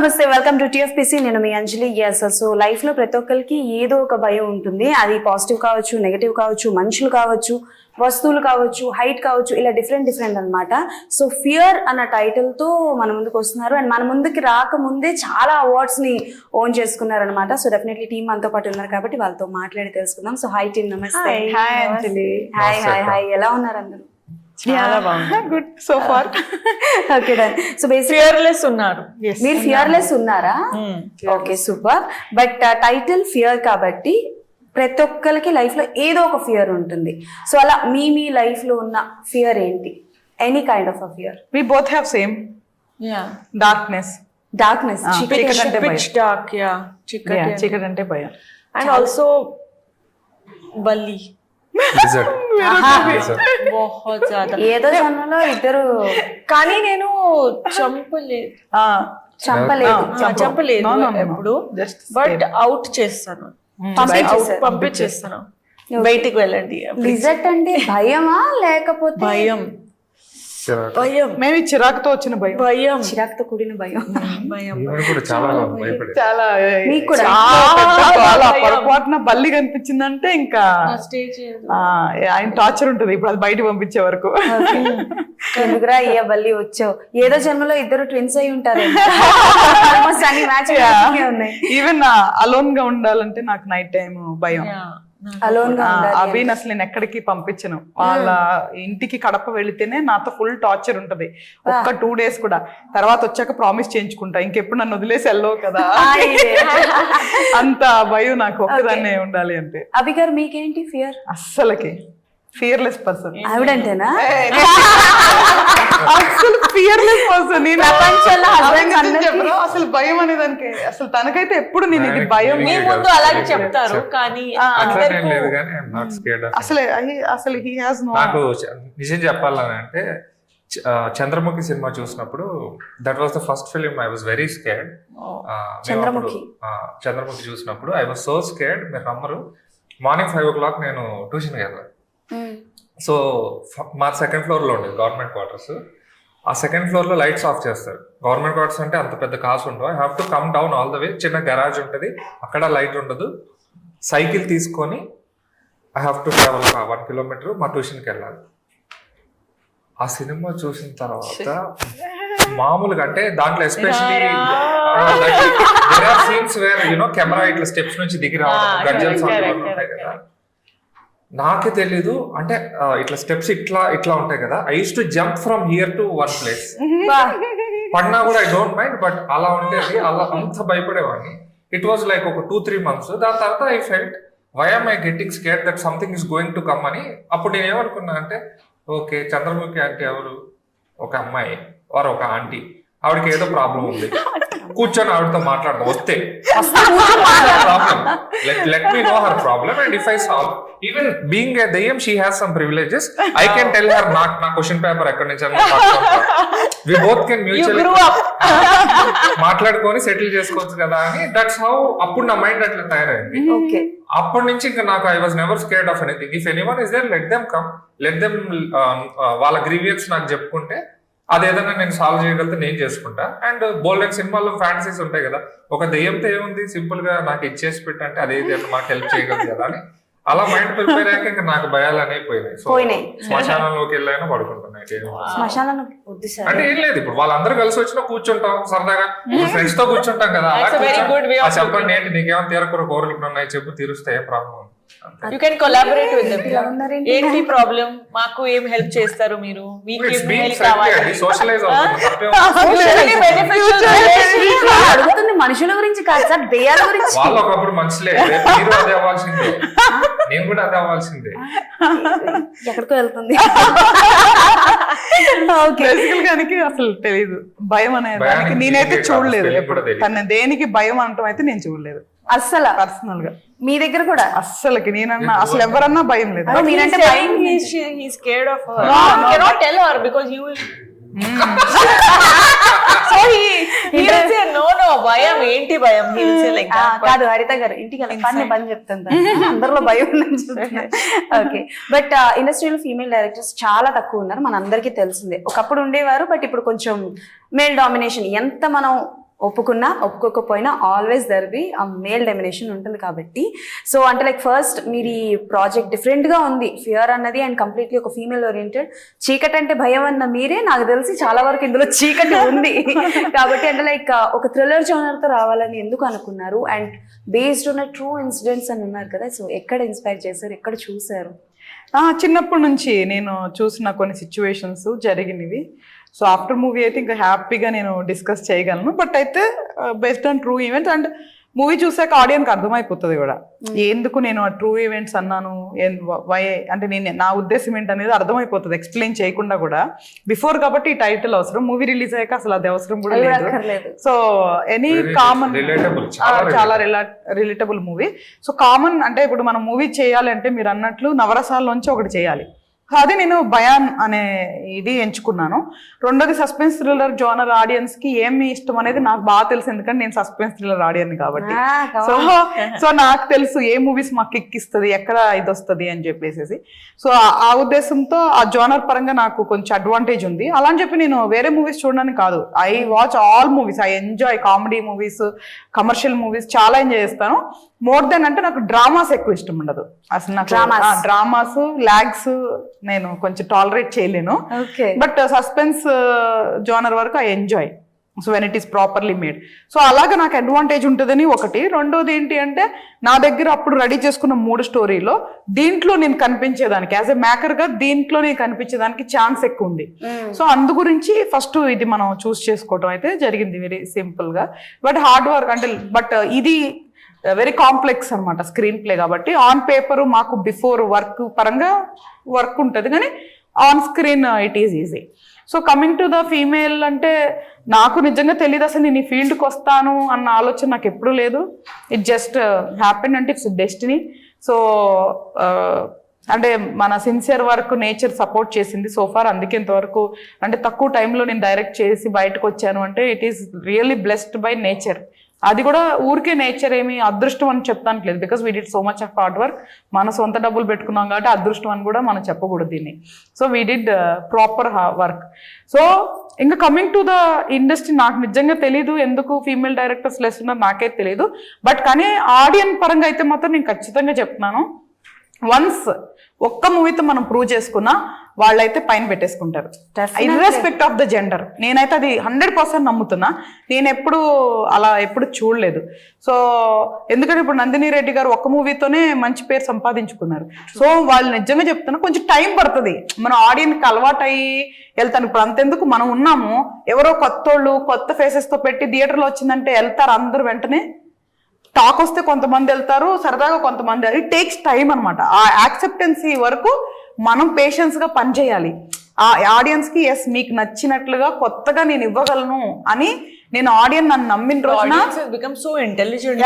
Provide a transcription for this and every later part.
నమస్తే, welcome to TFPC. నేను మీ అంజలి. So life లో ప్రతి ఒక్కరికి ఏదో ఒక భయం ఉంటుంది. అది పాజిటివ్ కావచ్చు, నెగటివ్ కావచ్చు, మనుషులు కావచ్చు, వస్తువులు కావచ్చు, హైట్ కావచ్చు, ఇలా డిఫరెంట్ అన్నమాట. సో ఫియర్ అన్న టైటిల్ తో మన ముందుకు వస్తున్నారు అండ్ మన ముందుకి రాకముందే చాలా అవార్డ్స్ ని ఓన్ చేసుకున్నారు అనమాట. సో డెఫినెట్లీ టీమ్ మనతో పాటు ఉన్నారు కాబట్టి వాళ్ళతో మాట్లాడి తెలుసుకుందాం. సో హాయ్ టీమ్, నమస్తే. Hi Anjali. Hi hi hi, ఎలా ఉన్నారు అందరూ? చాలా బాగుంది. Good so far. Okay done. So basic fearless ఉన్నారు. మీరు ఫియర్లెస్ ఉన్నారా? Okay super. But title fear కాబట్టి ప్రతి ఒక్కరికి లైఫ్ లో ఏదో ఒక ఫియర్ ఉంటుంది. సో అలా మీ లైఫ్ లో ఉన్న ఫియర్ ఏంటి? Any kind of a fear. We both have same. Yeah, darkness. Darkness, pitch dark. Yeah, చీకటి అంటే భయం. అండ్ ఆల్సో బల్లి. ఏదో జన్మలో ఇద్దరు, కానీ నేను చంపలేదు ఎప్పుడు, బట్ అవుట్ చేస్తాను, పంపించేస్తాను. బయటికి వెళ్ళండి. లిజర్ట్ అంటే భయమా లేకపోతే భయం? మేము చిరాకుతో వచ్చిన భయం, చిరాకుతో కూడిన భయం. చాలా పొరపాటున బల్లి కనిపించిందంటే ఇంకా ఆయన టార్చర్ ఉంటుంది. ఇప్పుడు అది బయట పంపించే వరకు. ఎందుకురా అయ్యా బల్లి వచ్చావు? ఏదో జన్మలో ఇద్దరు ట్విన్స్ అయి ఉంటారు. ఈవెన్ అలోన్ గా ఉండాలంటే నాకు నైట్ టైం భయం. అభిన్ అసలు నేను ఎక్కడికి పంపించను. వాళ్ళ ఇంటికి కడప వెళితేనే నాతో ఫుల్ టార్చర్ ఉంటది. ఒక్క 2 days కూడా. తర్వాత వచ్చాక ప్రామిస్ చేయించుకుంటా, ఇంకెప్పుడు నన్ను వదిలేసి వెళ్ళవు కదా. అంత భయం నాకు, ఒక్కదాన్నే ఉండాలి అంటే. అభి గారు మీకేంటి ఫియర్? అస్సలకి ఫియర్లెస్ పర్సన్. ఆవిడంటేనా? అసలు ఫియర్లెస్ పర్సన్. అసలు భయం అనే దానికి అసలు తనకైతే ఎప్పుడు నేను ఇది భయం మీ ముందు అలాగే చెప్తారు, కానీ అసలు హీ హాస్ నో. నాకు నిజం చెప్పాలని అంటే చంద్రముఖి సినిమా చూసినప్పుడు, that was the first film I was very scared. Chandramukhi చూసినప్పుడు ఐ వాస్ సో స్కేర్డ్, మీరు నమ్మరు. మార్నింగ్ 5 o'clock నేను ట్యూషన్కి వెళ్ళాను. సో మా 2nd floor లో ఉండేది గవర్నమెంట్ క్వార్టర్స్. ఆ 2nd floor లో లైట్స్ ఆఫ్ చేస్తారు. గవర్నమెంట్ క్వార్టర్స్ అంటే అంత పెద్ద కాస్ట్ ఉండవు. I have to come down all the way. చిన్న గరాజ్ ఉంటుంది, అక్కడ లైట్ ఉండదు. సైకిల్ తీసుకొని I have to travel 1 kilometer మా ట్యూషన్కి వెళ్ళాలి. ఆ సినిమా చూసిన తర్వాత మామూలుగా అంటే దాంట్లో especially scenes where you know camera ఇట్లా స్టెప్స్ నుంచి దిగి రావడం, గజ్జల్స్ ఉంటాయి కదా. నాకే తెలీదు అంటే ఇట్లా స్టెప్స్ ఇట్లా ఉంటాయి కదా. I use to jump from here to 1 place. పడినా కూడా ఐ డోంట్ మైండ్, బట్ అలా ఉండేది. అలా అంత భయపడేవాడిని. ఇట్ వాజ్ లైక్ ఒక 2-3 months. దాని తర్వాత I felt why am I getting scared that something is going to come అని. అప్పుడు నేను ఏమనుకున్నా అంటే, ఓకే చంద్రముఖి ఆంటీ ఎవరు? ఒక అమ్మాయి వారు ఒక ఆంటీ, ఆవిడకి ఏదో ప్రాబ్లం ఉంది, కూర్చొని ఆవిడతో మాట్లాడదాం. వస్తే problem, let me know her problem and if I solve, even being a dayam she has some privileges, I can tell her నా క్వశ్చన్ పేపర్ ఎక్కడి నుంచి we both can mutually మాట్లాడుకొని సెటిల్ చేసుకోవచ్చు కదా అని. దట్స్ హౌ అప్పుడు నా mind అట్లా తయారైంది. అప్పటి నుంచి ఇంకా నాకు I was never scared of anything. If anyone is there, let them come, let them వాళ్ళ గ్రీవియన్స్ నాకు చెప్పుకుంటే అదేదన్నా నేను సాల్వ్ చేయగలిగితే నేను చేసుకుంటా. అండ్ బోల్డ్ సినిమాల్లో ఫ్యాంటసీస్ ఉంటాయి కదా, ఒక దెయ్యంతో ఏముంది, సింపుల్ గా నాకు ఇచ్చేసి పెట్టంటే అదే మాకు హెల్ప్ చేయగలదు కదా అని. అలా మైండ్ ప్రిపేర్ అయ్యాక ఇంకా నాకు భయాలు అనేవి పోయినాయి. శ్మశానంలోకి వెళ్ళైనా పడుకుంటున్నాయి. అంటే ఏం లేదు, ఇప్పుడు వాళ్ళందరూ కలిసి వచ్చినా కూర్చుంటాం సరదాగా, ఫ్రెండ్స్ తో కూర్చుంటాం కదా. చెప్పండి ఏంటి నీకేమైనా తీరకూర కోరికలు ఉన్నాయి చెప్పు, తీరుస్తాయి, ఏం problem? You can collaborate with them. ఏంటి ప్రాబ్లం? మాకు ఏం హెల్ప్ చేస్తారు మీరు? అడుగుతుంది మనుషుల గురించి కాదు సార్, దెయ్యాల గురించి. వాళ్ళు ఒకప్పుడు మనుషులే, మీరు అదే అవ్వాల్సిందే, నేను కూడా అదే అవ్వాల్సిందే. ఎక్కడికో వెళ్తుంది. అసలు తెలీదు భయం అనేది. నేనైతే చూడలేదు ఎప్పుడు. తన దేనికి భయం అంటాం అయితే నేను చూడలేదు అస్సలు. పర్సనల్ గా మీ దగ్గర కూడా అస్సలకి నేనన్నా అసలు ఎవరన్నా భయం లేదు. భయం ఏంటి భయం కాదు హరిత గారు, ఇంటికి పని చెప్తాను అందరిలో భయం ఉందని. ఓకే, బట్ ఇండస్ట్రీలో ఫీమేల్ డైరెక్టర్స్ చాలా తక్కువ ఉన్నారు, మన అందరికీ తెలిసిందే. ఒకప్పుడు ఉండేవారు, బట్ ఇప్పుడు కొంచెం మేల్ డామినేషన్. ఎంత మనం ఒప్పుకున్నా ఒప్పుకోకపోయినా ఆల్వేస్ దర్ బి ఆ మేల్ డెమినేషన్ ఉంటుంది కాబట్టి. సో అంటే లైక్ ఫస్ట్ మీరు ఈ ప్రాజెక్ట్ డిఫరెంట్గా ఉంది, ఫియర్ అన్నది అండ్ కంప్లీట్లీ ఒక ఫీమేల్ ఓరియంటెడ్. చీకటి అంటే భయం అన్న మీరే నాకు తెలిసి చాలా వరకు ఇందులో చీకటి ఉంది కాబట్టి అంటే లైక్ ఒక థ్రిల్లర్ జోనర్తో రావాలని ఎందుకు అనుకున్నారు? అండ్ బేస్డ్ ఉన్న ట్రూ ఇన్సిడెంట్స్ అని ఉన్నారు కదా, సో ఎక్కడ ఇన్స్పైర్ చేశారు, ఎక్కడ చూసారు? చిన్నప్పటి నుంచి నేను చూసిన కొన్ని సిచ్యువేషన్స్ జరిగినవి. సో ఆఫ్టర్ మూవీ అయితే ఇంకా హ్యాపీగా నేను డిస్కస్ చేయగలను. బట్ అయితే based on true events and movie చూసాక ఆడియన్కి అర్థమైపోతుంది కూడా ఎందుకు నేను ఆ ట్రూ ఈవెంట్స్ అన్నాను, వై అంటే నేను నా ఉద్దేశం ఏంటనేది అర్థమైపోతుంది ఎక్స్ప్లెయిన్ చేయకుండా కూడా. బిఫోర్ కాబట్టి ఈ టైటిల్ అవసరం, మూవీ రిలీజ్ అయ్యాక అసలు అది అవసరం కూడా లేదు. సో ఎనీ కామన్ చాలా రిలేటబుల్ మూవీ. సో కామన్ అంటే ఇప్పుడు మనం మూవీ చేయాలి అంటే మీరు అన్నట్లు నవరసాల్లోంచి ఒకటి చేయాలి. అదే నేను భయాన్ అనే ఇది ఎంచుకున్నాను. రెండోది సస్పెన్స్ థ్రిల్లర్ జోనర్ ఆడియన్స్ కి ఏమి ఇష్టం అనేది నాకు బాగా తెలుసు, ఎందుకంటే నేను సస్పెన్స్ థ్రిల్లర్ ఆడియన్ కాబట్టి. సో నాకు తెలుసు ఏ మూవీస్ మాకు ఎక్కిస్తుంది, ఎక్కడ ఇది వస్తుంది అని చెప్పేసి. సో ఆ ఉద్దేశంతో ఆ జోనర్ పరంగా నాకు కొంచెం అడ్వాంటేజ్ ఉంది. అలా అని చెప్పి నేను వేరే మూవీస్ చూడడానికి కాదు, I watch all movies, I enjoy comedy movies, commercial movies చాలా ఎంజాయ్ చేస్తాను. మోర్ దెన్ అంటే నాకు డ్రామాస్ ఎక్కువ ఇష్టం ఉండదు అసలు. నాకు డ్రామాస్ లాగ్స్ నేను కొంచెం టాలరేట్ చేయలేను. బట్ సస్పెన్స్ జోనర్ వరకు I enjoy. So when it is properly made. So అలాగే నాకు అడ్వాంటేజ్ ఉంటుందని ఒకటి. రెండోది ఏంటి అంటే నా దగ్గర అప్పుడు రెడీ చేసుకున్న 3 స్టోరీలో దీంట్లో నేను కనిపించేదానికి యాజ్ ఎ మేకర్గా దీంట్లో నేను కనిపించేదానికి ఛాన్స్ ఎక్కువ ఉంది. సో అందు గురించి ఫస్ట్ ఇది మనం చూస్ చేసుకోవడం అయితే జరిగింది వెరీ సింపుల్గా. బట్ హార్డ్ వర్క్ అంటే బట్ ఇది వెరీ కాంప్లెక్స్ అనమాట స్క్రీన్ ప్లే కాబట్టి. ఆన్ పేపర్ మాకు బిఫోర్ వర్క్ పరంగా వర్క్ ఉంటుంది, కానీ on screen it is easy. So coming to the female అంటే నాకు నిజంగా తెలియదు అసలు నేను ఈ ఫీల్డ్కి వస్తాను అన్న ఆలోచన నాకు ఎప్పుడూ లేదు. ఇట్ జస్ట్ హ్యాపెన్ అంటే ఇట్స్ డెస్టినీ. సో అంటే మన సిన్సియర్ వర్క్ నేచర్ సపోర్ట్ చేసింది సోఫార్. అందుకే ఇంతవరకు అంటే తక్కువ టైంలో నేను డైరెక్ట్ చేసి బయటకు వచ్చాను అంటే it is really blessed by nature. అది కూడా ఊరికే నేచర్ ఏమి అదృష్టం అని చెప్తానికి లేదు, because we did so much of hard work. మన సొంత డబ్బులు పెట్టుకున్నాం కాబట్టి అదృష్టం అని కూడా మనం చెప్పకూడదు దీన్ని. So we did proper work. So ఇంకా కమింగ్ టు ద ఇండస్ట్రీ నాకు నిజంగా తెలీదు ఎందుకు ఫీమేల్ డైరెక్టర్స్ లెస్ ఉన్నారు నాకే తెలియదు. బట్ కానీ ఆడియన్స్ పరంగా అయితే మాత్రం నేను ఖచ్చితంగా చెప్తున్నాను, వన్స్ ఒక్క మూవీతో మనం ప్రూవ్ చేసుకున్నా వాళ్ళైతే పైన పెట్టేసుకుంటారు ఇర్రెస్పెక్ట్ ఆఫ్ ద జెండర్. నేనైతే అది 100% నమ్ముతున్నా. నేను ఎప్పుడు చూడలేదు. సో ఎందుకంటే ఇప్పుడు నందిని రెడ్డి గారు ఒక్క మూవీతోనే మంచి పేరు సంపాదించుకున్నారు. సో వాళ్ళు నిజంగా చెప్తున్నా కొంచెం టైం పడుతుంది మన ఆడియన్స్కి అలవాటు అయ్యి వెళ్తాను. ఇప్పుడు అంతెందుకు మనం ఉన్నాము, ఎవరో కొత్తోళ్ళు కొత్త ఫేసెస్తో పెట్టి థియేటర్లో వచ్చిందంటే వెళ్తారు అందరూ వెంటనే. టాక్ వస్తే కొంతమంది వెళ్తారు, సరదాగా కొంతమంది. ఇట్ టేక్స్ టైం అనమాట. ఆ యాక్సెప్టెన్సీ వరకు మనం పేషెన్స్గా పనిచేయాలి. ఆ ఆడియన్స్కి ఎస్ మీకు నచ్చినట్లుగా కొత్తగా నేను ఇవ్వగలను అని నేను ఆడియన్స్ నన్ను నమ్మిన రోజున become so intelligent.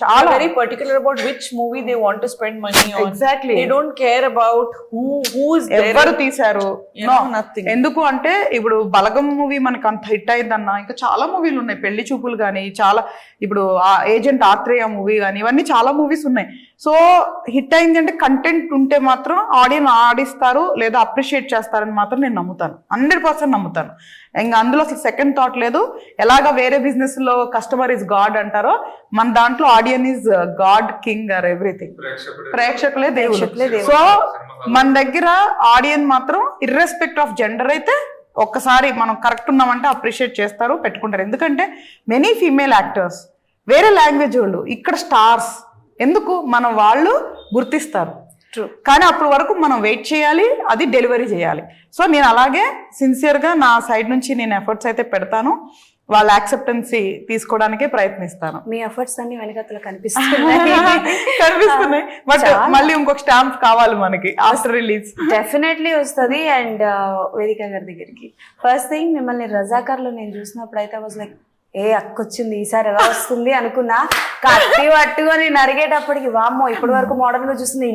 చాలా very particular about which movie they want to spend money on. Exactly. They don't care about who is there. ఎవరు తీశారు, nothing. ఎందుకు అంటే ఇప్పుడు బలగం మూవీ మనకు అంత హిట్ అయిందన్న ఇంకా చాలా మూవీలు ఉన్నాయి. పెళ్లి చూపులు కానీ చాలా, ఇప్పుడు ఏజెంట్ ఆత్రేయ మూవీ కానీ ఇవన్నీ చాలా మూవీస్ ఉన్నాయి. సో హిట్ అయింది అంటే కంటెంట్ ఉంటే మాత్రం ఆడియన్స్ ఆడిస్తారు లేదా అప్రిషియేట్ చేస్తారని మాత్రం నేను నమ్ముతాను, 100% నమ్ముతాను. ఇంకా అందులో అసలు సెకండ్ థాట్ లేదు. ఎలాగ వేరే బిజినెస్ లో కస్టమర్ ఇస్ గాడ్ అంటారో మన దాంట్లో audience is god, king are everything. ప్రేక్షకులే దేవుడు. సో మన దగ్గర ఆడియన్ మాత్రం ఇర్రెస్పెక్ట్ ఆఫ్ జెండర్ అయితే ఒక్కసారి మనం కరెక్ట్ ఉన్నామంటే అప్రిషియేట్ చేస్తారు, పెట్టుకుంటారు. ఎందుకంటే మెనీ ఫీమేల్ యాక్టర్స్ వేరే లాంగ్వేజ్ వాళ్ళు ఇక్కడ స్టార్స్, ఎందుకు మన వాళ్ళు గుర్తిస్తారు. కానీ అప్పటి వరకు మనం వెయిట్ చేయాలి, అది డెలివరీ చేయాలి. సో నేను అలాగే సిన్సియర్గా నా సైడ్ నుంచి నేను ఎఫర్ట్స్ అయితే పెడతాను, వాళ్ళ యాక్సెప్టెన్సీ తీసుకోవడానికే ప్రయత్నిస్తాను. మీ ఎఫర్ట్స్ అన్ని వెనకతలు కనిపిస్తున్నాయి. బట్ మళ్ళీ ఇంకొక స్టాంప్ కావాలి మనకి ఆఫ్టర్ రిలీజ్. డెఫినెట్లీ వస్తుంది. అండ్ వేదిక గారి దగ్గరికి ఫస్ట్ థింగ్ మిమ్మల్ని రజాకార్లో నేను చూసినప్పుడు అయితే వాజ్ లైక్ ఏ అక్కొచ్చింది ఈసారి ఎలా వస్తుంది అనుకున్నా. కత్తి పట్టుకొని నరిగేటప్పటికి వామ్మో ఇప్పటి వరకు మోడర్న్ గా చూస్తుంది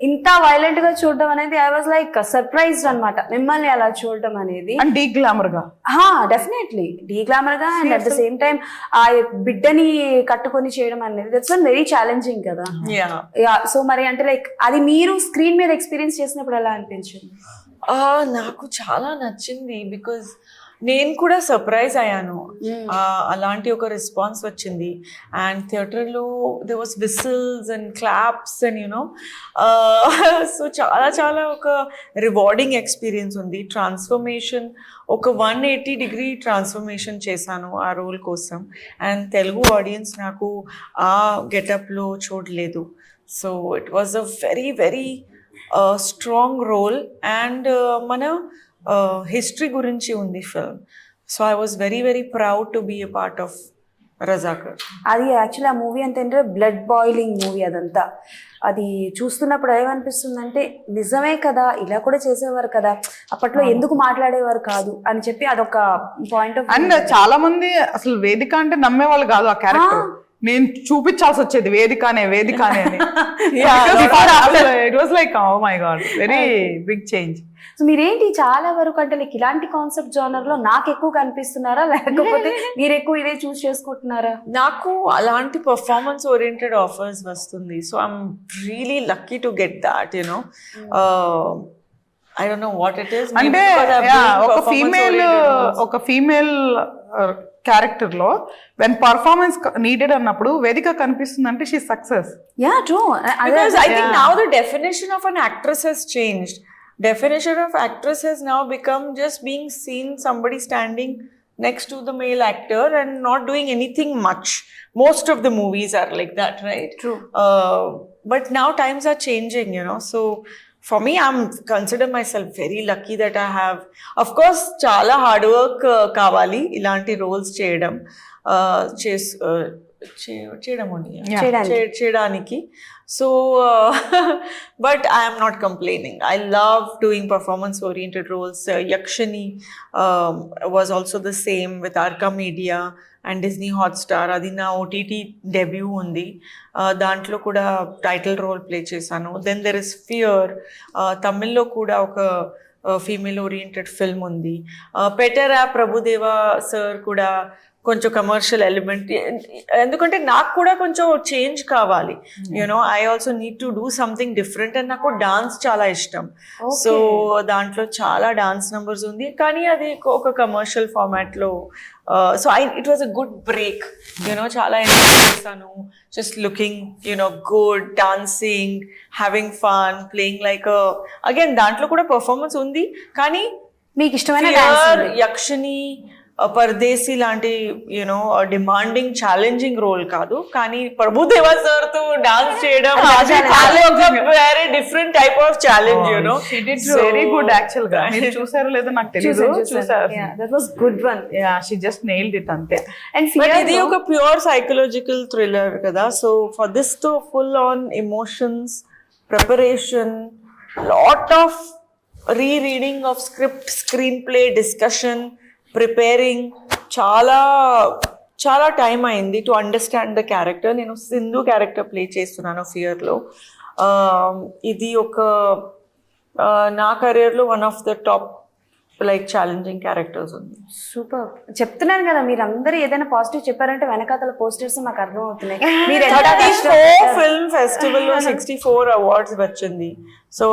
ఇంత వైలెంట్ గా చూడడం అనేది ఐ వాజ్ లైక్ సర్ప్రైజ్డ్ అనమాట మిమ్మల్ని అలా చూడడం అనేది. అండ్ డీ గ్లామర్ గా, డెఫినెట్లీ డీ గ్లామర్ గా and at the same time ఆ బిడ్డని కట్టుకొని చేయడం అనేది దట్స్ వన్ వెరీ ఛాలెంజింగ్ కదా. సో మరి అంటే లైక్ అది మీరు స్క్రీన్ మీద ఎక్స్పీరియన్స్ చేసినప్పుడు ఎలా అనిపించింది? నాకు చాలా నచ్చింది. బికాజ్ నేను కూడా సర్ప్రైజ్ అయ్యాను. అలాంటి ఒక రెస్పాన్స్ వచ్చింది. అండ్ థియేటర్లో they was whistles and claps and you know so చాలా చాలా ఒక రివార్డింగ్ ఎక్స్పీరియన్స్ ఉంది. ట్రాన్స్ఫర్మేషన్ ఒక 180-degree ట్రాన్స్ఫర్మేషన్ చేశాను ఆ రోల్ కోసం. అండ్ తెలుగు ఆడియన్స్ నాకు ఆ గెటప్లో చూడలేదు. So it was a very very strong role. And మన హిస్టరీ గురించి ఉంది film. So I was very very proud to be a part of Razakar. అది యాక్చువల్లీ ఆ మూవీ అంటే బ్లడ్ బాయిలింగ్ మూవీ. అదంతా అది చూస్తున్నప్పుడు ఏమనిపిస్తుందంటే నిజమే కదా, ఇలా కూడా చేసేవారు కదా, అప్పట్లో ఎందుకు మాట్లాడేవారు కాదు అని చెప్పి అదొక పాయింట్ ఆఫ్. అండ్ చాలా మంది అసలు వేదిక అంటే నమ్మేవాళ్ళు కాదు ఆ క్యారెక్టర్. నేను చూపించాల్సి వచ్చేది వేదికనే అని. It was like oh my God, very big change. So మీరేంటి చాలా వరకు అంటే లైక్ ఇలాంటి కాన్సెప్ట్ జోనర్ లో నాకు ఎక్కువ కనిపిస్తున్నారా, లేకపోతే మీరు ఎక్కువ ఇదే చూస్ చేసుకుంటున్నారా? నాకు అలాంటి పర్ఫార్మెన్స్ ఓరియంటెడ్ ఆఫర్స్ వస్తుంది. So I'm really lucky to get that, you know. I don't know what it is. అంటే ఒక ఫీమేల్ క్యారెక్టర్ లో వెన్ పర్ఫార్మెన్స్ నీడెడ్ అన్నప్పుడు వేదిక కనిపిస్తుంది అంటే she success. Yeah true. Because I think now the definition of an actress has changed. Definition of actress has now become just being seen somebody standing next to the male actor and not doing anything much. Most of the movies are like that, right? True. But now times are changing, you know. So for me, I'm consider myself very lucky that I have, of course, chala hard work kavali ilanti roles cheyadam చేయడానికి. So but I am not complaining. I love doing performance oriented roles. Yakshani was also the same with Arka Media and Disney Hotstar. Adi na OTT debut undi. Dantlo kuda title role play chesanu. Then there is Fear. Tamil lo kuda oka female oriented film undi. Petera Prabhudeva sir kuda కొంచెం commercial element, ఎందుకంటే నాకు కూడా కొంచెం change కావాలి, you know. I also need to do something different. And నాకు dance చాలా ఇష్టం. So దాంట్లో చాలా డాన్స్ నెంబర్స్ ఉంది, కానీ అది ఒక కమర్షియల్ ఫార్మాట్లో. So it was a good break, you know. చాలా ఎంజాయ్ చేస్తాను, just looking, you know, good, dancing, having fun, playing like again దాంట్లో కూడా పర్ఫార్మెన్స్ ఉంది, కానీ మీకు ఇష్టమైన యక్షని పర్దేశీ లాంటి, యూనో, డిమాండింగ్ ఛాలెంజింగ్ రోల్ కాదు, కానీ ప్రభుదేవా సార్ తో డాన్స్ చేయడం very different type of challenge, you know. Very good actual గా. మీరు చూసారో లేదో నాకు తెలియదు. That was good one. Ya, she just nailed it అంతే. అండ్ ఇది ఒక ప్యూర్ సైకలాజికల్ థ్రిల్లర్ కదా. So for this to full on emotions, preparation, lot of rereading of script, screen play, discussion, preparing, చాలా చాలా టైం అయింది to understand the character. నేను Sindhu character play చేస్తున్నాను ఫియర్లో. ఇది ఒక నా కెరియర్లో one of the top like challenging characters ఉంది. సూపర్. చెప్తున్నాను కదా, మీరు అందరూ ఏదైనా పాజిటివ్ చెప్పారంటే వెనకాతల పోస్టర్స్ నాకు అర్థం అవుతున్నాయి. మీరు 34 ఫిల్మ్ ఫెస్టివల్ లో 64 అవార్డ్స్ వచ్చింది. So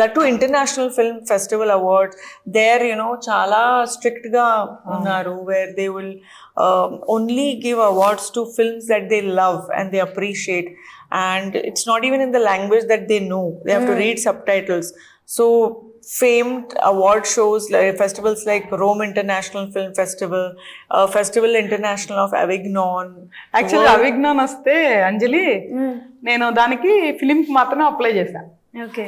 that to international film festival awards. There, you know, చాలా స్ట్రిక్ట్ గా ఉన్నారు, where they will only give awards to films that they love and they appreciate. And it's not even in the language that they know. They have to read subtitles. So famed award shows, like festivals like Rome International Film Festival, Festival International of Avignon. Actually Avignon వస్తే అంజలి, నేను దానికి film కి మాత్రమే apply చేశాను. Okay.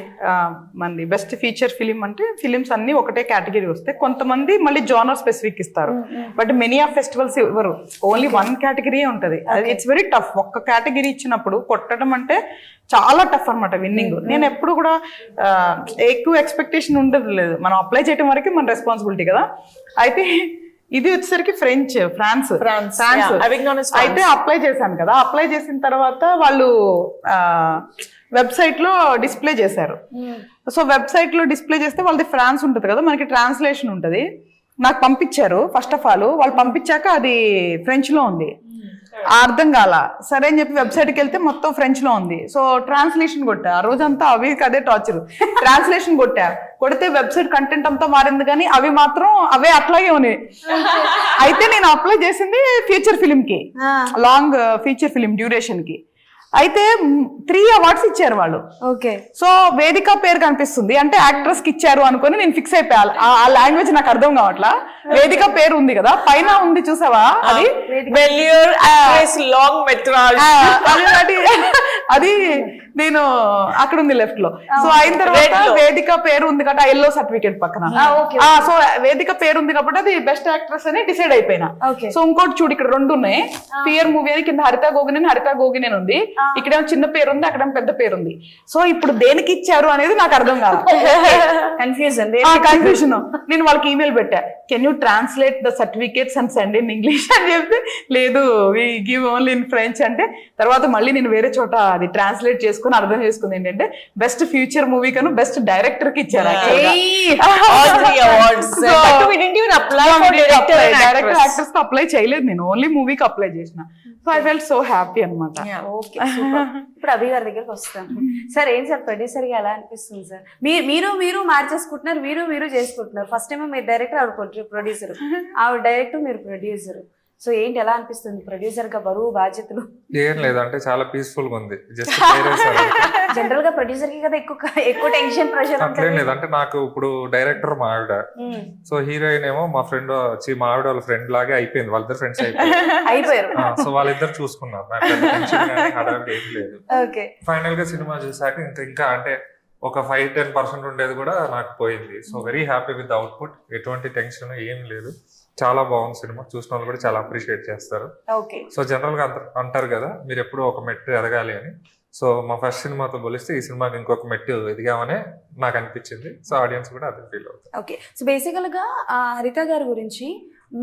మంది best feature film అంటే films అన్ని ఒకటే కేటగిరీ వస్తే, కొంతమంది మళ్ళీ జోనర్ స్పెసిఫిక్ ఇస్తారు, బట్ మెనీ ఆఫ్ ఫెస్టివల్స్ ఇవ్వరు, ఓన్లీ వన్ కేటగిరీ ఉంటుంది. It's very tough. ఒక్క కేటగిరీ ఇచ్చినప్పుడు కొట్టడం అంటే చాలా టఫ్ అనమాట విన్నింగ్. నేను ఎప్పుడు కూడా ఎక్కువ ఎక్స్పెక్టేషన్ ఉండదు లేదు, మనం అప్లై చేయడం వరకు మన రెస్పాన్సిబిలిటీ కదా. అయితే ఇది వచ్చేసరికి ఫ్రాన్స్ అయితే అప్లై చేశాను కదా. అప్లై చేసిన తర్వాత వాళ్ళు వెబ్సైట్ లో డిస్ప్లే చేశారు. సో వెబ్సైట్ లో డిస్ప్లే చేస్తే వాళ్ళది ఫ్రాన్స్ ఉంటుంది కదా, మనకి ట్రాన్స్లేషన్ ఉంటుంది. నాకు పంపించారు. ఫస్ట్ ఆఫ్ ఆల్ వాళ్ళు పంపించాక అది ఫ్రెంచ్ లో ఉంది, అర్థం కాల. సరే అని చెప్పి వెబ్సైట్కి వెళ్తే మొత్తం ఫ్రెంచ్ లో ఉంది. సో ట్రాన్స్లేషన్ కొట్టా. ఆ రోజంతా అవి అదే టార్చర్. ట్రాన్స్లేషన్ కొట్టా, కొడితే వెబ్సైట్ కంటెంట్ అంతా మారింది కానీ అవి మాత్రం అవే అట్లాగే ఉన్నాయి. అయితే నేను అప్లై చేసింది ఫీచర్ ఫిలిం కి, లాంగ్ ఫీచర్ ఫిలిం డ్యూరేషన్ కి. అయితే 3 అవార్డ్స్ ఇచ్చారు వాళ్ళు. ఓకే. సో వేదిక పేరు కనిపిస్తుంది అంటే యాక్ట్రెస్ కి ఇచ్చారు అనుకొని నేను ఫిక్స్ అయిపోయాను. ఆ లాంగ్వేజ్ నాకు అర్థం కావట్లా. వేదిక పేరు ఉంది కదా పైన ఉంది చూసావా, అది లాంగ్ మెట్రాజ్ అది నేను అక్కడ ఉంది లెఫ్ట్ లో. సో అయిన తర్వాత వేదిక పేరు ఉంది కాబట్టి ఆ ఎల్లో సర్టిఫికేట్ పక్కన. సో వేదిక పేరు ఉంది కాబట్టి అది బెస్ట్ యాక్ట్రెస్ అని డిసైడ్ అయిపోయినా. సో ఇంకోటి చూడు ఇక్కడ 2 ఉన్నాయి. ఫియర్ మూవీ అని కింద హరిత గోగినేని ఉంది, ఇక్కడేమో చిన్న పేరు ఉంది, అక్కడేమో పెద్ద పేరు ఉంది. సో ఇప్పుడు దేనికి ఇచ్చారు అనేది నాకు అర్థం కాదు. కన్ఫ్యూజన్. నేను వాళ్ళకి ఈమెయిల్ పెట్టా, can you translate the certificates and send in English అని చెప్తే లేదు we give only in French అంటే, తర్వాత మళ్ళీ నేను వేరే చోట అది ట్రాన్స్లేట్ చేసుకుని అర్థం చేసుకుంది ఏంటంటే బెస్ట్ ఫ్యూచర్ మూవీ కను బెస్ట్ డైరెక్టర్ కి ఇచ్చారు. డైరెక్టర్ యాక్టర్స్ కి అప్లై చేయలేదు నేను, ఓన్లీ మూవీకి అప్లై చేసిన. So I felt so happy అనమాట. ఓకే, ఇప్పుడు అభి గారి దగ్గరకు వస్తాను. సార్ ఏంటి సార్ ప్రొడ్యూసర్ గా ఎలా అనిపిస్తుంది సార్? మీరు మార్చేసుకుంటున్నారు, మీరు చేసుకుంటున్నారు. ఫస్ట్ టైం మీరు డైరెక్టర్, ఆవిడ ప్రొడ్యూసర్, ఆవిడ డైరెక్టర్, మీరు ప్రొడ్యూసర్. సో ఏంటి ఎలా అనిపిస్తుంది ప్రొడ్యూసర్ గా బరువు బాధ్యతలు? ఏం లేదంటే చాలా పీస్ఫుల్ గా ఉంది. జస్ట్ జనరల్ గా ప్రొడ్యూసర్ కి కదా ఎక్కువ టెన్షన్ ప్రెషర్. అట్లేం లేదంటే నాకు ఇప్పుడు డైరెక్టర్ మా ఆవిడ, సో హీరోయిన్ ఏమో మా ఫ్రెండ్, మా ఆవిడ వాళ్ళ ఫ్రెండ్ లాగే అయిపోయింది. వాళ్ళిద్దరు ఫ్రెండ్స్ అయిపోయారు. సో వాళ్ళిద్దరు చూసుకున్నారు, ఏం లేదు. ఫైనల్ గా సినిమా చూసాక ఇంకా అంటే ఒక 5-10% ఉండేది కూడా నాకు పోయింది. So very happy with the output. ఎటువంటి టెన్షన్ ఏం లేదు, చాలా బాగుంది సినిమా. చూసిన వాళ్ళు కూడా చాలా అప్రిషియేట్ చేస్తారు. సో జనరల్ గా అంటారు కదా మీరు ఎప్పుడు ఒక మెట్టు ఎదగాలి అని. సో మా ఫస్ట్ సినిమాతో పోలిస్తే ఈ సినిమాకి ఇంకొక మెట్టు ఎదిగామనే నాకు అనిపించింది. సో ఆడియన్స్ కూడా అదే ఫీల్ అవుతుంది. ఓకే. సో బేసికల్ గా హరిత గారి గురించి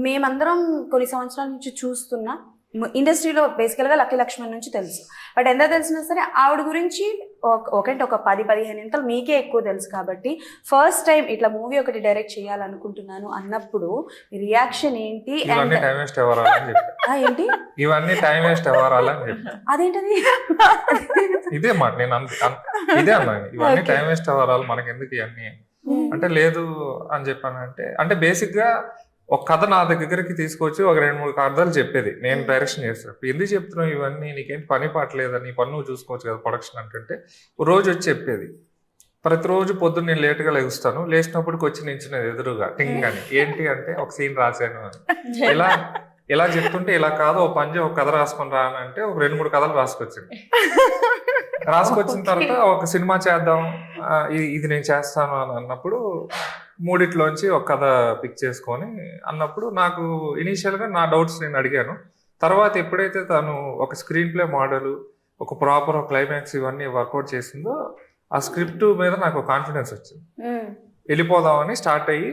మేమందరం కొన్ని సంవత్సరాల నుంచి చూస్తున్నా, ఇండస్ట్రీలో బేసికల్ గా లక్కీ లక్ష్మణ్ నుంచి తెలుసు. బట్ ఎంత తెలిసినా సరే ఆవిడ గురించి ఒక 10-15 ఇంతలు మీకే ఎక్కువ తెలుసు. కాబట్టి ఫస్ట్ టైం ఇట్లా మూవీ ఒకటి డైరెక్ట్ చేయాలనుకుంటున్నాను అన్నప్పుడు రియాక్షన్ ఏంటి? ఇవన్నీ టైం వేస్ట్ అవ్వాలని చెప్పి ఏంటి ఇవన్నీ టైం వేస్ట్ అవ్వాలని చెప్పి అదేంటది? ఇదే మాట నేను ఇదే అన్నాను, ఇవన్నీ టైం వేస్ట్ అవ్వాలి మనకి ఎందుకు ఇవన్నీ అంటే లేదు అని చెప్పానంటే, అంటే బేసిక్ గా ఒక కథ నా దగ్గరికి తీసుకొచ్చి ఒక 2-3 అర్థాలు చెప్పేది. నేను డైరెక్షన్ చేస్తాను. ఎందుకు చెప్తున్నావు ఇవన్నీ, నీకేంటి పని పాటలేదా, నీ పన్ను చూసుకోవచ్చు కదా ప్రొడక్షన్ అంటే. రోజు వచ్చి చెప్పేది. ప్రతిరోజు పొద్దున్న నేను లేట్గా లేస్తాను, లేచినప్పటికి వచ్చి నించునేది ఎదురుగా టింగ్ అని. ఏంటి అంటే ఒక సీన్ రాశాను అని. ఇలా చెప్తుంటే ఇలా కాదు ఒక పని ఒక కథ రాసుకొని రాను అంటే ఒక 2-3 కథలు రాసుకొచ్చింది. రాసుకొచ్చిన తర్వాత ఒక సినిమా చేద్దాం, ఇది నేను చేస్తాను అని అన్నప్పుడు 3 ఒక కథ పిక్ చేసుకొని అన్నప్పుడు నాకు ఇనీషియల్గా నా డౌట్స్ నేను అడిగాను. తర్వాత ఎప్పుడైతే తను ఒక స్క్రీన్ ప్లే మోడల్, ఒక ప్రాపర్ క్లైమాక్స్ ఇవన్నీ వర్కౌట్ చేసిందో ఆ స్క్రిప్ట్ మీద నాకు కాన్ఫిడెన్స్ వచ్చింది. వెళ్ళిపోదామని స్టార్ట్ అయ్యి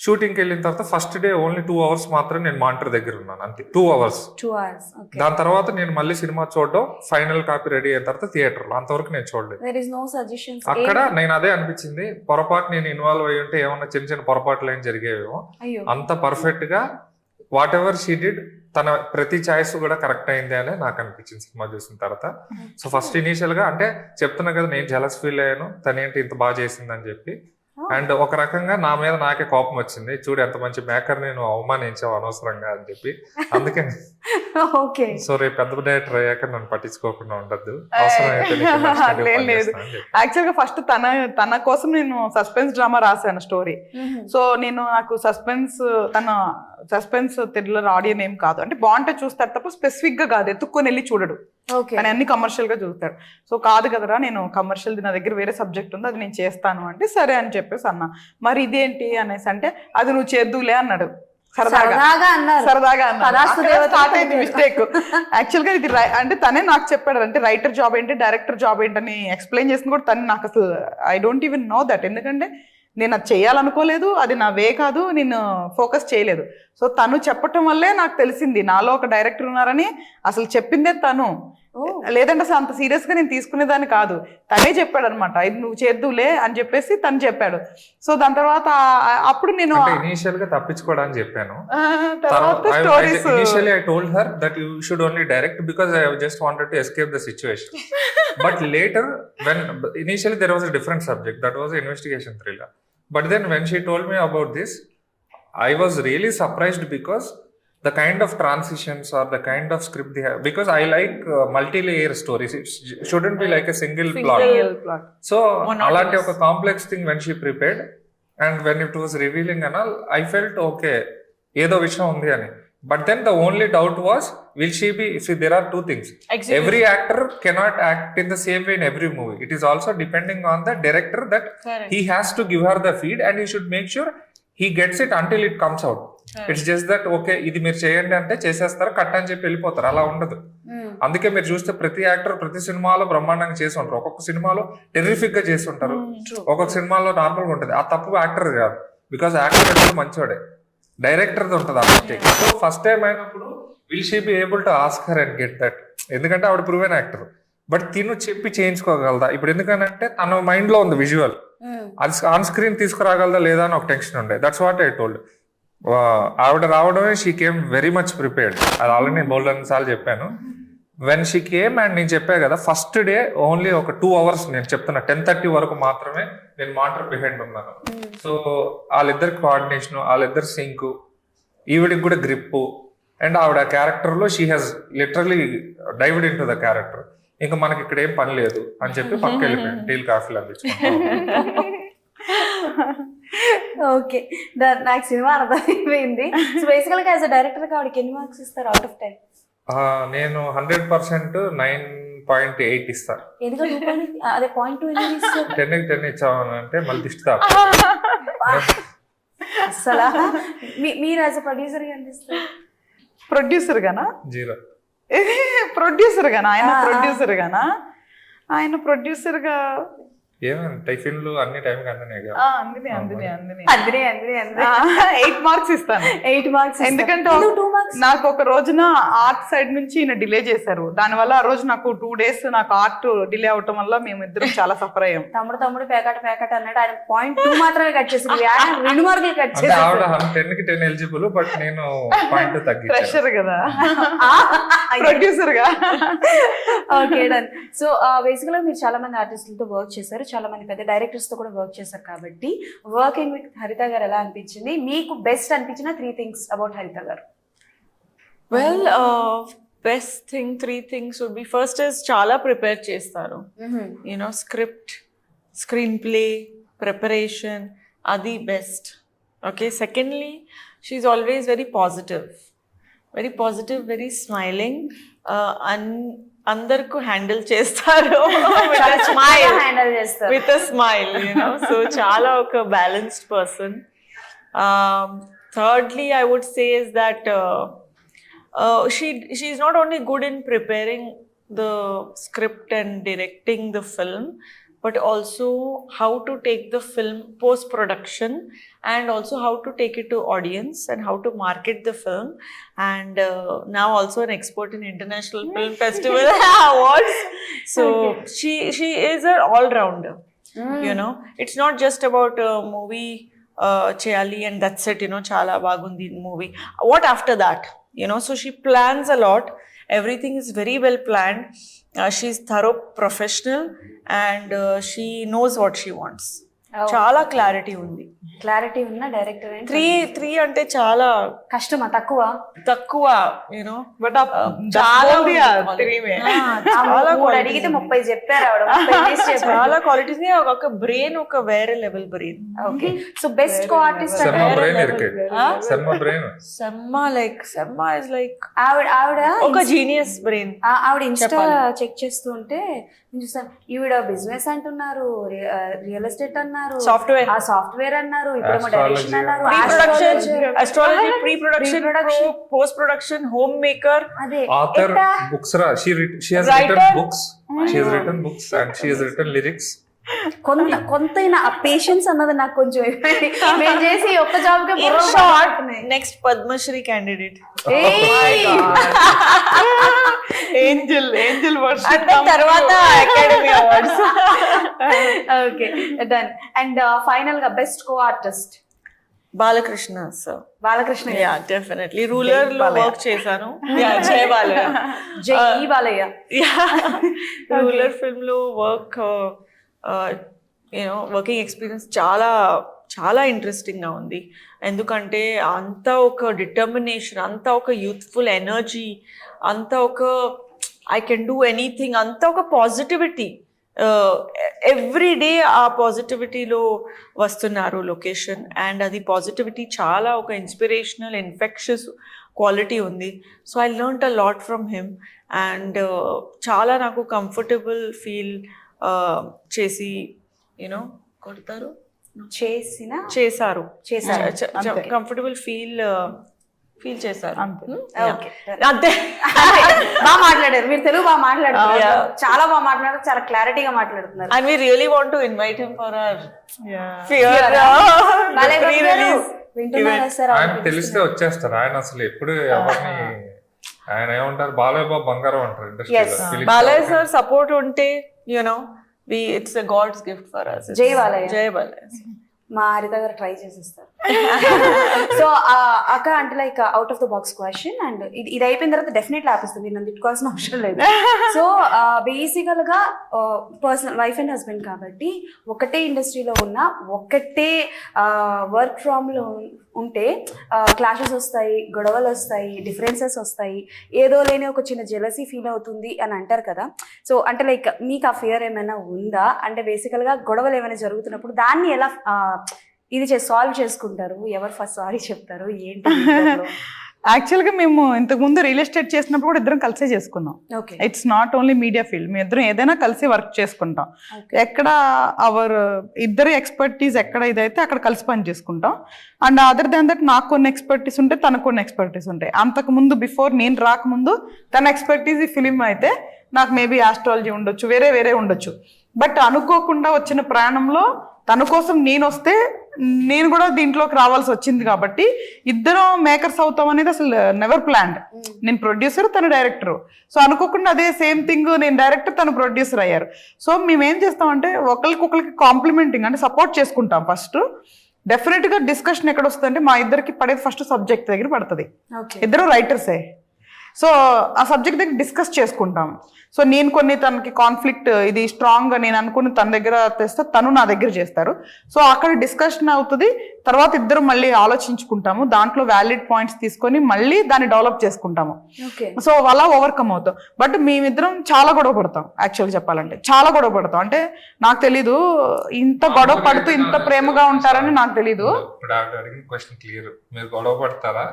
షూటింగ్కి వెళ్ళిన తర్వాత ఫస్ట్ డే ఓన్లీ 2 hours మాత్రమే నేను మానిటర్ దగ్గర ఉన్నాను, అంతే. 2 hours. దాని తర్వాత నేను మళ్ళీ సినిమా చూడడం, ఫైనల్ కాపీ రెడీ అయిన తర్వాత థియేటర్లో, అంతవరకు నేను చూడలేదు. అక్కడ నేను అదే అనిపించింది, పొరపాటు నేను ఇన్వాల్వ్ అయ్యి ఉంటే ఏమన్నా చిన్న పొరపాట్లు ఏం జరిగేవేమో. అంత పర్ఫెక్ట్ గా వాట్ ఎవర్ షీ డిడ్, తన ప్రతి చాయిస్ కూడా కరెక్ట్ అయింది అని నాకు అనిపించింది సినిమా చూసిన తర్వాత. సో ఫస్ట్ ఇనీషియల్ గా అంటే చెప్తున్నా కదా నేను జెలస్ ఫీల్ అయ్యాను, తనేంటి ఇంత బాగా చేసిందని చెప్పి. అండ్ ఒక రకంగా నా మీద నాకే కోపం వచ్చింది, చూడు ఎంత మంచి మేకర్ నేను అవమానించావు అనవసరంగా అని చెప్పి. అందుకే సో రేపు పెద్ద డైరెక్టర్ అయ్యాక నన్ను పట్టించుకోకుండా ఉండద్దు, యాక్చువల్ గా ఫస్ట్ తన కోసం నేను సస్పెన్స్ డ్రామా రాశాను స్టోరీ. సో నాకు తన సస్పెన్స్ థ్రిల్లర్ ఆడియన్ ఏం కాదు, అంటే బాగుంటే చూస్తాడు తప్ప స్పెసిఫిక్ గా కాదు, ఎత్తుక్కొని వెళ్ళి చూడడు. కానీ అన్ని కమర్షియల్ గా చూస్తాడు. సో కాదు కదరా నేను కమర్షియల్, నా దగ్గర వేరే సబ్జెక్ట్ ఉంది అది నేను చేస్తాను అంటే సరే అని చెప్పేసి అన్నా. మరి ఇదేంటి అనేసి అంటే అది నువ్వు చేద్దులే అన్నాడు సరదాగా అన్నాడు. మిస్టేక్ యాక్చువల్ గా ఇది అంటే తనే నాకు చెప్పాడు, అంటే రైటర్ జాబ్ ఏంటి డైరెక్టర్ జాబ్ ఏంటని ఎక్స్ప్లెయిన్ చేసింది కూడా తను. నాకు అసలు I don't even know that, ఎందుకంటే నేను అది చేయాలనుకోలేదు, అది నా వే కాదు, నేను ఫోకస్ చేయలేదు. సో తను చెప్పటం వల్లే నాకు తెలిసింది నాలో ఒక డైరెక్టర్ ఉన్నారని. అసలు చెప్పిందే తను, లేదంటే అసలు అంత సీరియస్ గా నేను తీసుకునేదాన్ని కాదు. తనే చెప్పాడు అనమాట, ఇది నువ్వు చేద్దులే అని చెప్పేసి తను చెప్పాడు. సో దాని తర్వాత అప్పుడు నేను ఇనిషియల్ గా తప్పించుకోవడానికి చెప్పాను. Initially I told her that you should only direct because I just wanted to escape the situation. But later when initially there was a different subject, that was an investigation thriller. But then when she told me about this, I was really surprised because the kind of transitions or the kind of script they have, because I like multi-layer stories. It shouldn't be like a single plot. So అలాంటి ఒక complex thing when she prepared and when it was revealing and all, I felt okay, ఏదో విషయం ఉంది అని. But then the only doubt was, will she be, see there are two things. Every actor cannot act in the same way in every movie. It is also depending on the director that he has to give her the feed and he should make sure he gets it until it comes out. It's just that okay ఇది మీరు చేయండి అంటే చేసేస్తారు, cut అని చెప్పి వెళ్ళిపోతారు. అలా ఉండదు. అందుకే మీరు చూస్తే ప్రతి యాక్టర్ ప్రతి సినిమాలో బ్రహ్మాండంగా చేసి ఉంటారు, ఒక్కొక్క సినిమాలో టెర్రిఫిక్ గా చేసి ఉంటారు, ఒక్కొక్క సినిమాలో నార్మల్ గా ఉంటుంది. ఆ తప్పు యాక్టర్ కాదు, బికాస్ యాక్టర్ ఎప్పుడు మంచివాడే, డైరెక్టర్ ఉంటుంది ఆ మిస్టేక్. సో ఫస్ట్ టైం అయినప్పుడు will she be able to ask her and get that, ఎందుకంటే ఆవిడ ప్రూవెన్ యాక్టర్. బట్ తిను చెప్పి చేయించుకోగలదా ఇప్పుడు, ఎందుకంటే తన మైండ్ లో ఉంది విజువల్, అది ఆన్ స్క్రీన్ తీసుకురాగలదా లేదా అని ఒక టెన్షన్ ఉండే. That's what I told. ఆవిడ రావడమే she came very much prepared. అది ఆల్రెడీ నేను బోల్డ్ సార్లు చెప్పాను. వెన్ షీ కేమ్ అండ్ నేను చెప్పాను కదా, ఫస్ట్ డే ఓన్లీ ఒక 2 hours నేను చెప్తున్నా, 10:30 వరకు మాత్రమే నేను మాటర్ బిహైండ్ ఉన్నాను. సో వాళ్ళిద్దరి కోఆర్డినేషన్, వాళ్ళిద్దరు సింక్, ఈవిడికి కూడా గ్రిప్, అండ్ ఆవిడ క్యారెక్టర్ లో she has literally dived in to the character. ఇంకా మనకి ఇక్కడ ఏం పని లేదు అని చెప్పి పక్కకి వెళ్ళిపోయాను, టీల్ కాఫీలు అందించుకుంటాను. ఓకే, నాకు సినిమా అర్థమైపోయింది. సో బేసికల్ గా యాజ్ అ డైరెక్టర్ గా ఆవిడకి ఎన్ని మార్క్స్ ఇస్తారు అవుట్ ఆఫ్ 10? నేను 100% 9.8 ఇస్తాను. ఎందుకంటే అదే 0.2 10 ఇచ్చామని అంటే మళ్ళీ దిష్టి తాకు. అసలు మీరు యాజ్ అ ప్రొడ్యూసర్ గా అనిపిస్తారు? ప్రొడ్యూసర్ గానా? 0. ప్రొడ్యూసర్ గానా? ఆయన ప్రొడ్యూసర్ గా ఏమైనా టైఫిన్లు అన్ని టైంకి అందినాయి కదా. అందినే 8 మార్క్స్ ఇస్తాను. 8 మార్క్స్ ఎందుకంటే నాకు ఒక రోజున ఆర్ట్ సైడ్ నుంచి ఈయన డిలే చేశారు, దానివల్ల ఆ రోజు నాకు 2 days నాకు ఆర్ట్ డిలే అవటం వల్ల మేము ఇద్దరం చాలా సఫర్ అయ్యాం. తమ్ముడు పేకట అన్నాడు, ఆయన 0.2 మాత్రమే కట్ చేసి 2 మార్కులు కట్ చేసి. ఆవిడ 10కి 10 ఎలిజిబుల్, బట్ నేను 0.2 తగ్గించాను. ప్రెషర్ కదా ప్రొడ్యూసర్ గా. Okay done. సో బేసికల్ గా మీరు చాలా మంది ఆర్టిస్టులతో వర్క్ చేశారు, చాలా మంది పెద్ద డైరెక్టర్స్ తో కూడా వర్క్ చేశారు, కాబట్టి వర్కింగ్ విత్ హరిత గారు ఎలా అనిపించింది? మీకు బెస్ట్ అనిపించిన 3 things అబౌట్ హరిత గారు. Well, best thing, 3 things would be, first is chala prepare chestaru. You know, script, screenplay, preparation, adi best. Okay, secondly, she's always very positive, very smiling, అందరికీ handle చేస్తారు with a smile, you know, so chala oka balanced person. Thirdly, I would say is that she's not only good in preparing the script and directing the film, but also how to take the film post-production, and also how to take it to audience and how to market the film, and now also an expert in International Film Festival awards. So she is an all-rounder. You know, it's not just about a movie cheyali and that's it, you know, chala bagundi movie. What after that? You know, so she plans a lot. Everything is very well planned. She's thorough professional and she knows what she wants. చాలా clarity ఉంది. Clarity ఉన్న director. 3 అంటే చాలా కష్టమా? తక్కువ you know, but చాలా అడిగితే 30 చెప్పారు ఆవిడ. చాలా క్వాలిటీస్. ఒక బ్రెయిన్, ఒక వేరే level brain. Okay, so best co artist Semma is like ఆవిడ ఒక జీనియస్ బ్రెయిన్. ఆవిడ ఇన్స్టా చెక్ చేస్తూ ఉంటే చూస్తాను, ఈవిడ బిజినెస్ అంటున్నారు, రియల్ ఎస్టేట్ అన్నారు, సాఫ్ట్వేర్ అన్నారు, ఇప్పుడేమో డైరెక్షన్ అన్నారు, astrology, pre-production, post-production, homemaker, author, books. She has written books. She has written books and she has written lyrics. కొంతైనా ఆ పేషెన్స్ అన్నది నాకు కొంచెం మేము చేసి ఒక్క జాబ్ కి next Padmashri candidate. Angel words తర్వాత academy awards. Okay done. And final గా best co artist Balakrishna sir. Balakrishna, ya definitely. Ruler లో వర్క్ చేశాను. జై బాలయ్య. జై బాలయ్య. రూలర్ ఫిల్మ్ లో వర్క్, యూనో, వర్కింగ్ ఎక్స్పీరియన్స్ చాలా చాలా ఇంట్రెస్టింగ్గా ఉంది. ఎందుకంటే అంత ఒక డిటర్మినేషన్, అంత ఒక యూత్ఫుల్ ఎనర్జీ, అంత ఒక ఐ కెన్ డూ ఎనీథింగ్, అంత ఒక పాజిటివిటీ, ఎవ్రీ డే ఆ పాజిటివిటీలో వస్తున్నారు లొకేషన్. అండ్ అది పాజిటివిటీ చాలా ఒక ఇన్స్పిరేషనల్, ఇన్ఫెక్షస్ క్వాలిటీ ఉంది. So I learned a lot from him. And చాలా నాకు కంఫర్టబుల్ ఫీల్ చేసి యూనో కొడతారు చేశారు కంఫర్టబుల్ ఫీల్ చేశారు. అంతే బాగా మాట్లాడారు మీరు, తెలుగు బాగా మాట్లాడుతున్నారు, చాలా బాగా మాట్లాడారు, చాలా క్లారిటీగా మాట్లాడుతున్నారు. And we really want to invite him for our వింటున్నారా సార్? ఆయన తెలిస్తే వచ్చేస్తారు. ఆయన అసలు ఎప్పుడు ఎవరిని, ఆయన ఏమంటారు, బాలయ్య బాబు బంగారం అంటారు ఇండస్ట్రీలో. బాలయ్య సార్ సపోర్ట్ ఉంటే you know it's a God's gift for us. జై బాలయ్య. జై బాలయ్య. మా హరిత గారు ట్రై చేసేస్తారు. సో అక్క అంటే like out of the box question, and ఇది అయిపోయిన తర్వాత డెఫినెట్లీ ఆపిస్తుంది, నన్ను తిట్టుకోవాల్సిన అవసరం లేదు. సో బేసికల్ గా పర్సనల్ వైఫ్ అండ్ హస్బెండ్ కాబట్టి ఒకటే ఇండస్ట్రీలో ఉన్న ఒకటే వర్క్ ఫ్రమ్ లో ఉంటే క్లాషెస్ వస్తాయి, గొడవలు వస్తాయి, డిఫరెన్సెస్ వస్తాయి, ఏదో లేని ఒక చిన్న జెలసీ ఫీల్ అవుతుంది అని అంటారు కదా. సో అంటే లైక్ మీకు ఆ ఫియర్ ఏమైనా ఉందా? అంటే బేసికల్గా గొడవలు ఏమైనా జరుగుతున్నప్పుడు దాన్ని ఎలా సాల్వ్ చేసుకుంటారు? ఎవరు ఫస్ట్ సారీ చెప్తారు? ఏంటి? యాక్చువల్గా మేము ఇంతకుముందు రియల్ ఎస్టేట్ చేసినప్పుడు కూడా ఇద్దరం కలిసే చేసుకున్నాం. It's not only media field, మేము ఇద్దరం ఏదైనా కలిసి వర్క్ చేసుకుంటాం. ఎక్కడ అవర్ ఇద్దరు ఎక్స్పర్టీస్ ఎక్కడ ఇదైతే అక్కడ కలిసి పని చేసుకుంటాం. అండ్ అదర్ దాన్ దట్ నాకు కొన్ని ఎక్స్పర్టీస్ ఉంటాయి, తనకు కొన్ని ఎక్స్పర్టీస్ ఉంటాయి. అంతకుముందు బిఫోర్ నేను రాకముందు తన ఎక్స్పర్టీస్ ఈ ఫిలిం అయితే నాకు మేబీ ఆస్ట్రాలజీ ఉండొచ్చు, వేరే ఉండొచ్చు. బట్ అనుకోకుండా వచ్చిన ప్రయాణంలో తన కోసం నేను వస్తే నేను కూడా దీంట్లోకి రావాల్సి వచ్చింది. కాబట్టి ఇద్దరం మేకర్స్ అవుతాం అనేది అసలు నెవర్ ప్లాన్డ్. నేను ప్రొడ్యూసర్, తను డైరెక్టర్. సో అనుకోకుండా అదే సేమ్ థింగ్, నేను డైరెక్టర్, తను ప్రొడ్యూసర్ అయ్యారు. సో మేము ఏం చేస్తామంటే ఒకరికి కాంప్లిమెంటింగ్ అంటే సపోర్ట్ చేసుకుంటాం. ఫస్ట్ డెఫినెట్గా డిస్కషన్ ఎక్కడ వస్తుంది అంటే మా ఇద్దరికి పడేది ఫస్ట్ సబ్జెక్ట్ దగ్గర పడుతుంది. ఇద్దరు రైటర్సే. సో ఆ సబ్జెక్ట్ దగ్గర డిస్కస్ చేసుకుంటాం. సో నేను కొన్ని తనకి కాన్ఫ్లిక్ట్ ఇది స్ట్రాంగ్గా నేను అనుకుని తన దగ్గర తెస్తే తను నా దగ్గర చేస్తారు. సో అక్కడ డిస్కషన్ అవుతుంది. తర్వాత ఇద్దరు మళ్ళీ ఆలోచించుకుంటాము, దాంట్లో వ్యాలిడ్ పాయింట్స్ తీసుకొని మళ్ళీ దాన్ని డెవలప్ చేసుకుంటాము. సో అలా ఓవర్కమ్ అవుతాం. బట్ మేమిద్దరం చాలా గొడవ పడతాం. యాక్చువల్గా చెప్పాలంటే చాలా గొడవ పడతాం. అంటే నాకు తెలీదు ఇంత గొడవ పడుతూ ఇంత ప్రేమగా ఉంటారని నాకు తెలీదు.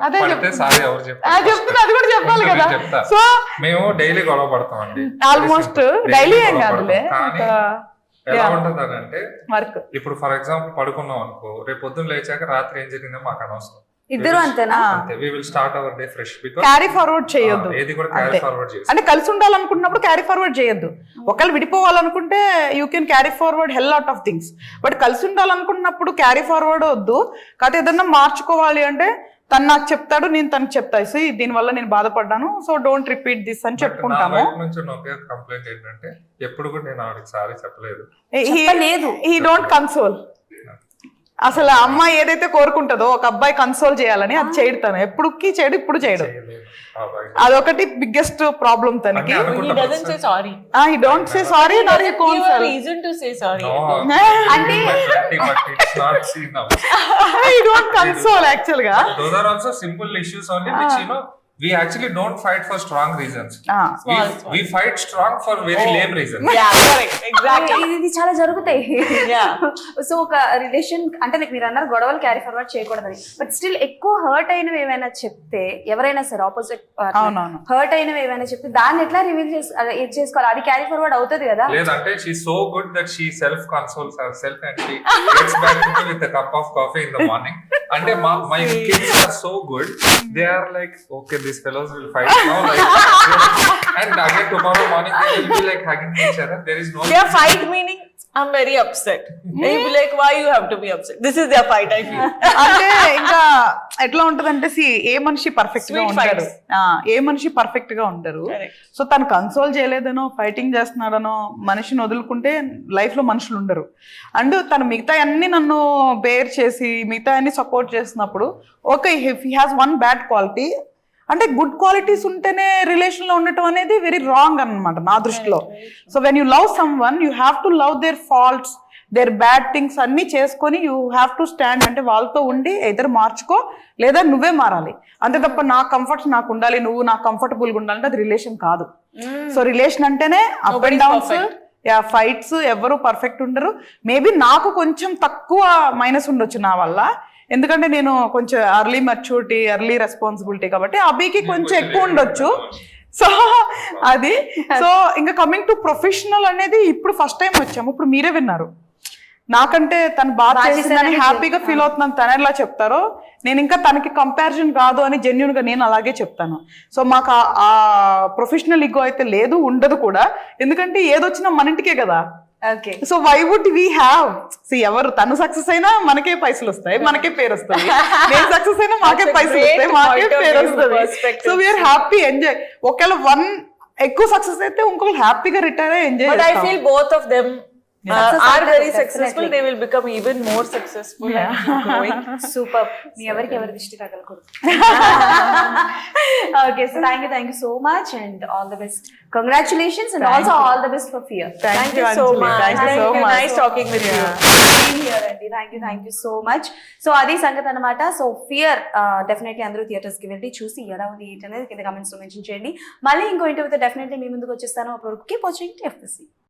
అదే చెప్తున్నా, అది కూడా చెప్పాలి కదా. సో మేము డైలీ గొడవ పడతాం అండి. ఆల్మోస్ట్ డైలీ ఏం కాదులే. ఎలా ఉంటది అంటే వర్క్ ఇప్పుడు ఫర్ ఎగ్జాంపుల్ పడుకున్నాం అనుకో, రేపు పొద్దున్న లేచాక రాత్రి ఏం జరిగిందో మాకు అనవసరం. ఇద్దరు అంతేనా? we will start our day fresh because carry forward చేయొద్దు. ఏది కూడా క్యారీ ఫార్వర్డ్ చేయొద్దు. అంటే కలిసి ఉండాలనుకున్నప్పుడు క్యారీ ఫార్వర్డ్ చేయొద్దు. ఒకళ్ళు విడిపోవాలనుకుంటే you can carry forward hell lot of things. But కలిసి ఉండాలనుకున్నప్పుడు క్యారీ ఫార్వర్డ్ వద్దు. కాకపోతే ఏదన్నా మార్చుకోవాలి అంటే తను నాకు చెప్తాడు, నేను తనకు చెప్తాను, సో దీనివల్ల నేను బాధపడ్డాను, సో డోంట్ రిపీట్ దిస్ అని చెప్పుకుంటాము. కంప్లైంట్ ఏంటంటే ఎప్పుడు కూడా నేను ఆవిడకి సారీ చెప్పలేదు. He don't console. అసలు అమ్మాయి ఏదైతే కోరుకుంటుందో ఒక అబ్బాయి కన్సోల్ చేయాలని అది చేయడు. ఎప్పుడుకి చేయడు, ఇప్పుడు చేయడు. అదొకటి బిగ్గెస్ట్ ప్రాబ్లం తనకి. He doesn't say sorry. He don't say sorry nor he console. Reason to say sorry. అంటే it's not seen now. He don't console actually ga. Those are also simple issues only which you know we actually don't fight for strong reasons. We fight strong for very lame reasons. Yeah, correct. Exactly. ఇది చాలా జరుగుతాయి. So ఒక relation అంటే మీకు మీరు అన్నారు గొడవలు carry forward చేయకూడదని, బట్ స్టిల్ ఎక్కువ హర్ట్ అయినవి ఏమైనా చెప్తే ఎవరైనా సరే ఆపోజిట్ హర్ట్ అయినవి ఏమైనా చెప్తే దాన్ని ఎట్లా రివీల్ చేసుకోవాలి? అది క్యారీ ఫార్వర్డ్ అవుతుంది కదా? లేదంటే she so good that she self consoles herself and she gets back to with a cup of coffee in the morning. అంటే my kids are so good, they are like okay, these fellows will fight now like and again tomorrow morning they will be like hugging each other. There is no their fight meaning I'm very upset. They will be like why you have to be upset, this is their fight. I feel అంటే ఇంకా ఎట్లా ఉంటదంటే ఏ మనిషి perfect గా ఉంటారు, ఏ మనిషి perfect గా ఉంటారు. సో తను కన్సోల్ చేయలేదనో ఫైటింగ్ చేస్తున్నాడనో మనిషిని వదులుకుంటే లైఫ్ లో మనుషులు ఉండరు. అండ్ తను మిగతా అన్ని నన్ను బేర్ చేసి మిగతా అన్ని సపోర్ట్ చేసినప్పుడు okay, if he has one bad quality అంటే గుడ్ క్వాలిటీస్ ఉంటేనే రిలేషన్ లో ఉండటం అనేది వెరీ రాంగ్ అన్నమాట నా దృష్టిలో. So when you love someone you have to love their faults their bad things అన్ని చేసుకొని యూ హ్యావ్ టు స్టాండ్, అంటే వాళ్ళతో ఉండి ఎదురు మార్చుకో లేదా నువ్వే మారాలి అంతే తప్ప నా కంఫర్ట్స్ నాకు ఉండాలి, నువ్వు నాకు కంఫర్టబుల్గా ఉండాలంటే అది రిలేషన్ కాదు. సో రిలేషన్ అంటేనే అప్ అండ్ డౌన్స్, ఫైట్స్, ఎవరు పర్ఫెక్ట్ ఉండరు. మేబీ నాకు కొంచెం తక్కువ మైనస్ ఉండొచ్చు నా వల్ల, ఎందుకంటే నేను కొంచెం ఎర్లీ మెచ్యూరిటీ, ఎర్లీ రెస్పాన్సిబిలిటీ కాబట్టి అభికి కొంచెం ఎక్కువ ఉండొచ్చు. సో అది సో ఇంకా కమింగ్ టు ప్రొఫెషనల్ అనేది ఇప్పుడు ఫస్ట్ టైం వచ్చాము, ఇప్పుడు మీరే విన్నారు. నాకంటే తను బాగా చేసిందని హ్యాపీగా ఫీల్ అవుతున్నాను తను ఎలా చెప్తారో, నేను ఇంకా తనకి కంపారిజన్ కాదు అని జెన్యున్ గా నేను అలాగే చెప్తాను. సో మాకు ఆ ప్రొఫెషనల్ ఈగో అయితే లేదు, ఉండదు కూడా, ఎందుకంటే ఏదొచ్చినా మన ఇంటికే కదా. Okay, so why would we have ఎవరు తను సక్సెస్ అయినా మనకే పైసలు వస్తాయి, మనకే పేరు వస్తుంది, నేను సక్సెస్ అయినా మాకే పైసలు వస్తాయి, మాకే పేరు వస్తుంది. So we're happy, enjoy. ఒకవేళ వన్ ఎక్కువ సక్సెస్ అయితే ఇంకొకరు హ్యాపీగా రిటైర్ అయ్యి enjoy. But I feel both of them are very successful. They will become even more successful and keep growing. Super. మీ ఎవరికి ఎవరి దిష్టి తగలకూడదు. Okay, so thank you so much and all the best. Congratulations and also all the best for fear. Thank you so much. Thank you so much. Nice talking with you. Thank you so much. So అది సంగతి అనమాట. So fear definitely అందరూ theatres కి వెళ్ళి చూసి ఎలా ఉంది ఏంటి అనేది కింద కమెంట్స్ లో మెన్షన్ చేయండి. మళ్ళీ ఇంకో ఇంటర్వ్యూతో డెఫినెట్లీ మీ ముందుకు వచ్చేస్తాను. అప్పుడు కీప్ వాచింగ్ TFPC.